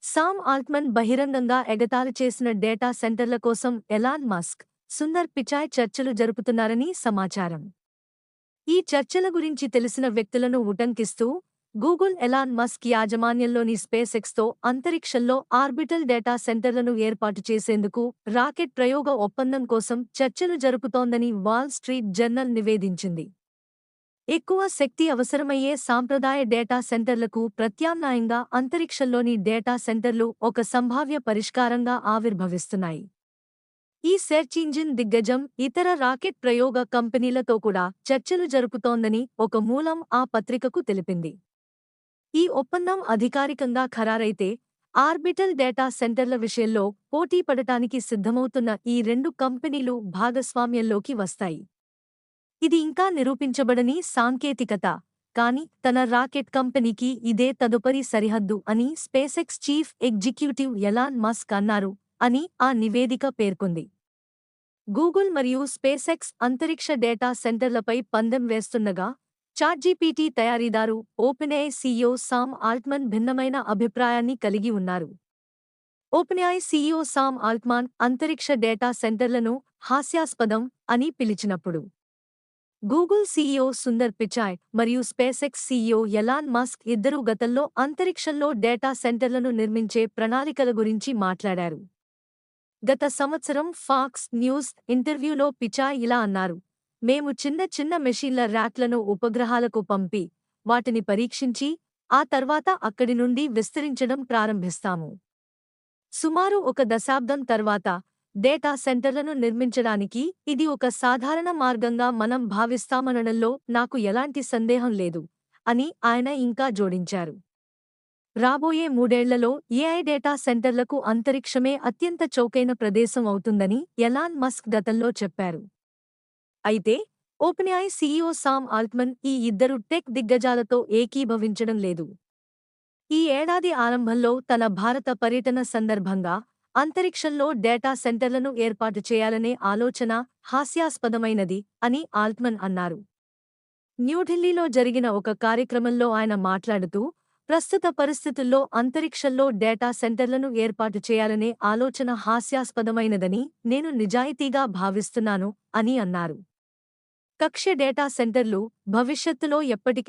Sam Altman బహిరంగంగా ఎగతాళి చేసిన డేటా సెంటర్ల కోసం ఎలాన్ మస్క్, సుందర్ పిచాయ్ చర్చలు జరుపుతున్నారని సమాచారం. ఈ చర్చల గురించి తెలిసిన వ్యక్తులను ఉటంకిస్తూ, గూగుల్ ఎలాన్ మస్క్ యాజమాన్యంలోని స్పేసెక్స్తో అంతరిక్షంలో ఆర్బిటల్ డేటా సెంటర్లను ఏర్పాటు చేసేందుకు రాకెట్ ప్రయోగ ఒప్పందం కోసం చర్చలు జరుపుతోందని వాల్ స్ట్రీట్ జర్నల్ నివేదించింది. ఎక్కువ శక్తి అవసరమయ్యే సాంప్రదాయ డేటా సెంటర్లకు ప్రత్యామ్నాయంగా అంతరిక్షంలోని డేటా సెంటర్లు ఒక సంభావ్య పరిష్కారంగా ఆవిర్భవిస్తున్నాయి. ఈ సెర్చ్ ఇంజిన్ దిగ్గజం ఇతర రాకెట్ ప్రయోగ కంపెనీలతో కూడా చర్చలు జరుపుతోందని ఒక మూలం ఆ పత్రికకు తెలిపింది. ఈ ఒప్పందం అధికారికంగా ఖరారైతే ఆర్బిటల్ డేటా సెంటర్ల విషయంలో పోటీపడటానికి సిద్ధమవుతున్న ఈ రెండు కంపెనీలు భాగస్వామ్యంలోకి వస్తాయి. ఇది ఇంకా నిరూపించబడని సాంకేతికత, కానీ తన రాకెట్ కంపెనీకి ఇదే తదుపరి సరిహద్దు అని SpaceX chief executive Elon Musk అన్నారు అని ఆ నివేదిక పేర్కొంది. గూగుల్ మరియు స్పేసెక్స్ అంతరిక్ష డేటా సెంటర్లపై పందెం వేస్తుండగా, చాట్జీపీటీ తయారీదారు ఓపెన్ఏఐ సీఈఓ సామ్ ఆల్ట్మన్ భిన్నమైన అభిప్రాయాన్ని కలిగి ఉన్నారు. ఓపెన్ఏఐ సీఈఓ సామ్ ఆల్ట్మాన్ అంతరిక్ష డేటా సెంటర్లను హాస్యాస్పదం అని పిలిచినప్పుడు, గూగుల్ సీఈఓ సుందర్ పిచాయ్ మరియు స్పేసెక్స్ సీఈఓ ఎలాన్ మస్క్ ఇద్దరూ గతంలో అంతరిక్షంలో డేటా సెంటర్లను నిర్మించే ప్రణాళికల గురించి మాట్లాడారు. గత సంవత్సరం ఫాక్స్ న్యూస్ ఇంటర్వ్యూలో పిచాయ్ ఇలా అన్నారు: మేము చిన్న చిన్న మెషీన్ల ర్యాక్లను ఉపగ్రహాలకు పంపి, వాటిని పరీక్షించి, ఆ తర్వాత అక్కడి నుండి విస్తరించడం ప్రారంభిస్తాము. సుమారు ఒక దశాబ్దం తర్వాత డేటా సెంటర్లను నిర్మించడానికి ఇది ఒక సాధారణ మార్గంగా మనం భావిస్తామనడంలో నాకు ఎలాంటి సందేహం లేదు అని ఆయన ఇంకా జోడించారు. రాబోయే 3 ఏళ్లలో ఏఐ డేటా సెంటర్లకు అంతరిక్షమే అత్యంత చౌకైన ప్రదేశం అవుతుందని ఎలాన్ మస్క్ గతంలో చెప్పారు. అయితే ఓపెన్ఏఐ సీఈఓ సామ్ ఆల్ట్మన్ ఈ ఇద్దరు టెక్ దిగ్గజాలతో ఏకీభవించడం లేదు. ఈ ఏడాది ఆరంభంలో తన భారత పర్యటన సందర్భంగా అంతరిక్షంలో డేటా సెంటర్లను ఏర్పాటు చేయాలనే ఆలోచన హాస్యాస్పదమైనది అని ఆల్ట్మన్ అన్నారు. న్యూఢిల్లీలో జరిగిన ఒక కార్యక్రమంలో ఆయన మాట్లాడుతూ, ప్రస్తుత పరిస్థితుల్లో అంతరిక్షంలో డేటా సెంటర్లను ఏర్పాటు చేయాలనే ఆలోచన హాస్యాస్పదమైనదని నేను నిజాయితీగా భావిస్తున్నాను అని అన్నారు. కక్ష్య డేటా సెంటర్లు భవిష్యత్తులో ఎప్పటికీ